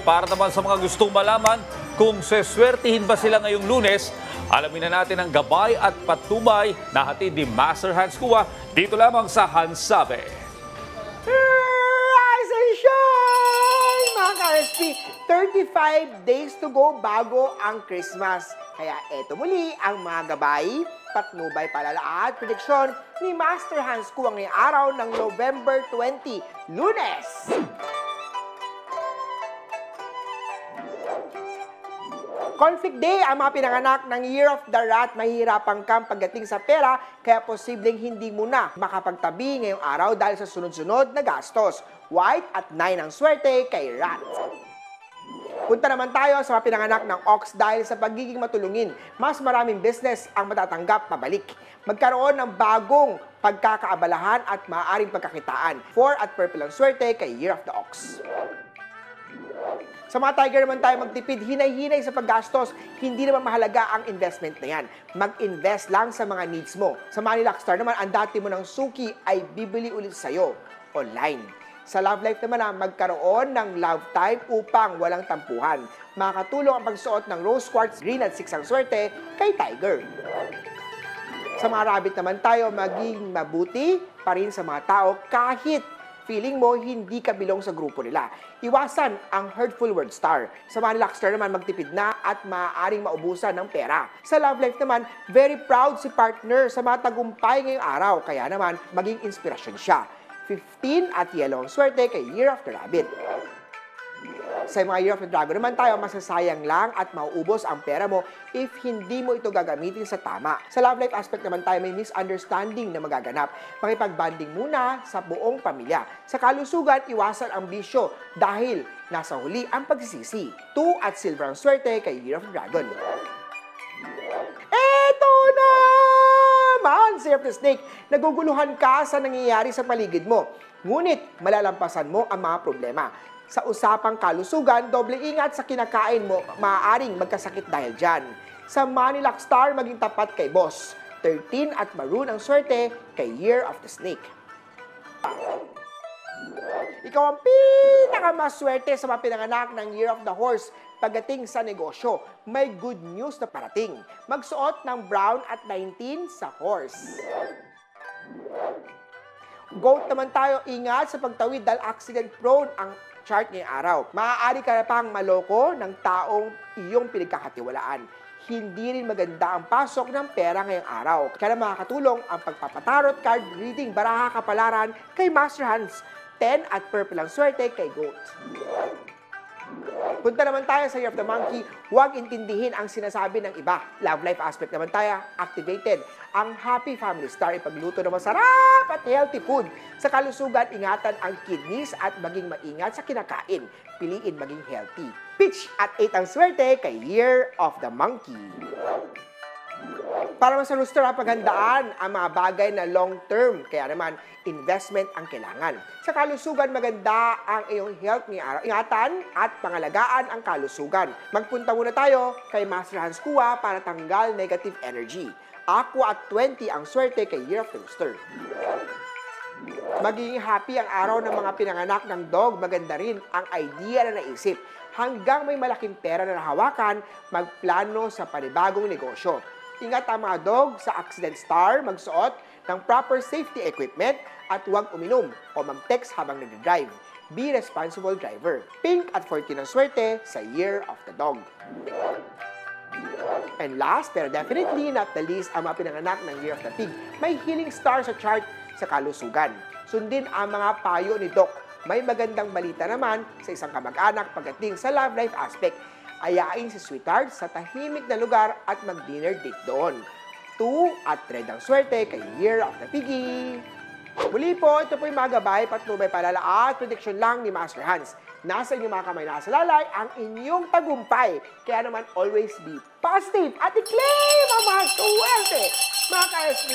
para naman sa mga gustong malaman kung seswertihin ba sila ngayong Lunes, alamin na natin ang gabay at patnubay na hatid ni Master Hans Kua dito lamang sa Hansabe. Rise and shine! Mga ka-RSP, 35 days to go bago ang Christmas. Kaya eto muli ang mga gabay, patnubay, palala at prediksyon ni Master Hans Kua ngayong araw ng November 20, Lunes. Conflict Day ang mga pinanganak ng Year of the Rat. Mahihirapan kang pagdating sa pera, kaya posibleng hindi mo na makapagtabi ngayong araw dahil sa sunod-sunod na gastos. White at 9 ang swerte kay Rat. Punta naman tayo sa mga pinanganak ng Ox dahil sa pagiging matulungin. Mas maraming business ang matatanggap pabalik. Magkaroon ng bagong pagkakaabalahan at maaaring pagkakitaan. 4 at purple ang swerte kay Year of the Ox. Sa mga Tiger naman tayo magtipid, hinay-hinay sa paggastos, hindi naman mahalaga ang investment na yan. Mag-invest lang sa mga needs mo. Sa Manila Star naman, ang dati mo ng suki ay bibili ulit sa'yo online. Sa Love Life naman, magkaroon ng love time upang walang tampuhan. Makakatulong ang pagsuot ng rose quartz, green at 6 ang swerte kay Tiger. Sa mga Rabbit naman tayo, maging mabuti pa rin sa mga tao kahit feeling mo hindi ka bilong sa grupo nila. Iwasan ang hurtful word star. Sa Manila Star naman, magtipid na at maaaring maubusan ng pera. Sa Love Life naman, very proud si partner sa mga tagumpay ngayong araw. Kaya naman, maging inspirasyon siya. 15 at yellow ang swerte kay Year of the Rabbit. Sa mga Year of the Dragon naman tayo, masasayang lang at mauubos ang pera mo if hindi mo ito gagamitin sa tama. Sa Love Life aspect naman tayo, may misunderstanding na magaganap. Makipag-banding muna sa buong pamilya. Sa kalusugan, iwasan ang bisyo dahil nasa huli ang pagsisisi. 2 at silver ang swerte kay Year of the Dragon. Eto na! Year of the Snake, naguguluhan ka sa nangyayari sa paligid mo. Ngunit, malalampasan mo ang mga problema. Sa usapang kalusugan, doble ingat sa kinakain mo, maaaring magkasakit dahil dyan. Sa Manila Star, maging tapat kay boss. 13 at maroon ang swerte kay Year of the Snake. Ikaw ang pinakamaswerte sa mga pinanganak ng Year of the Horse. Pagdating sa negosyo, may good news na parating. Magsuot ng brown at 19 sa horse. Goat naman tayo, ingat sa pagtawid dahil accident-prone ang chart ngayong araw. Maaari ka na pang maloko ng taong iyong pinagkakatiwalaan. Hindi rin maganda ang pasok ng pera ngayong araw. Kaya makakatulong ang pagpapatarot card reading baraha kapalaran kay Master Hans. 10 at purple ang swerte kay Goat. Punta naman tayo sa Year of the Monkey, huwag intindihin ang sinasabi ng iba. Love life aspect naman tayo, activated. Ang Happy Family Star ay pagluto ng masarap at healthy food. Sa kalusugan, ingatan ang kidneys at maging maingat sa kinakain. Piliin maging healthy. Pitch at 8 ang swerte kay Year of the Monkey. Para mas sa rooster, paghandaan ang mga bagay na long-term. Kaya naman, investment ang kailangan. Sa kalusugan, maganda ang iyong health ni araw. Ingatan at pangalagaan ang kalusugan. Magpunta muna tayo kay Master Hans Kua para tanggal negative energy. Aqua at 20 ang swerte kay Year of the Rooster. Magiging happy ang araw ng mga pinanganak ng dog. Maganda rin ang idea na naisip. Hanggang may malaking pera na nahawakan, magplano sa panibagong negosyo. Ingat ang mga dog sa accident star, magsuot ng proper safety equipment at huwag uminom o mag-text habang nag-drive. Be responsible driver. Pink at 14 ang swerte sa Year of the Dog. And last, pero definitely not the least, ang mga pinanganak ng Year of the Pig. May healing star sa chart sa kalusugan. Sundin ang mga payo ni Doc. May magandang balita naman sa isang kamag-anak pagdating sa love life aspect. Ayain si sweetheart sa tahimik na lugar at mag-dinner date doon. 2 at 3 ang swerte kay Year of the Piggy. Muli po, ito po yung mga gabay, patnubay, palala at prediction lang ni Master Hans. Nasa inyong mga kamay, nasa lalay, ang inyong tagumpay. Kaya naman, always be positive at i-claim ang mga swerte. Mga ka-SB,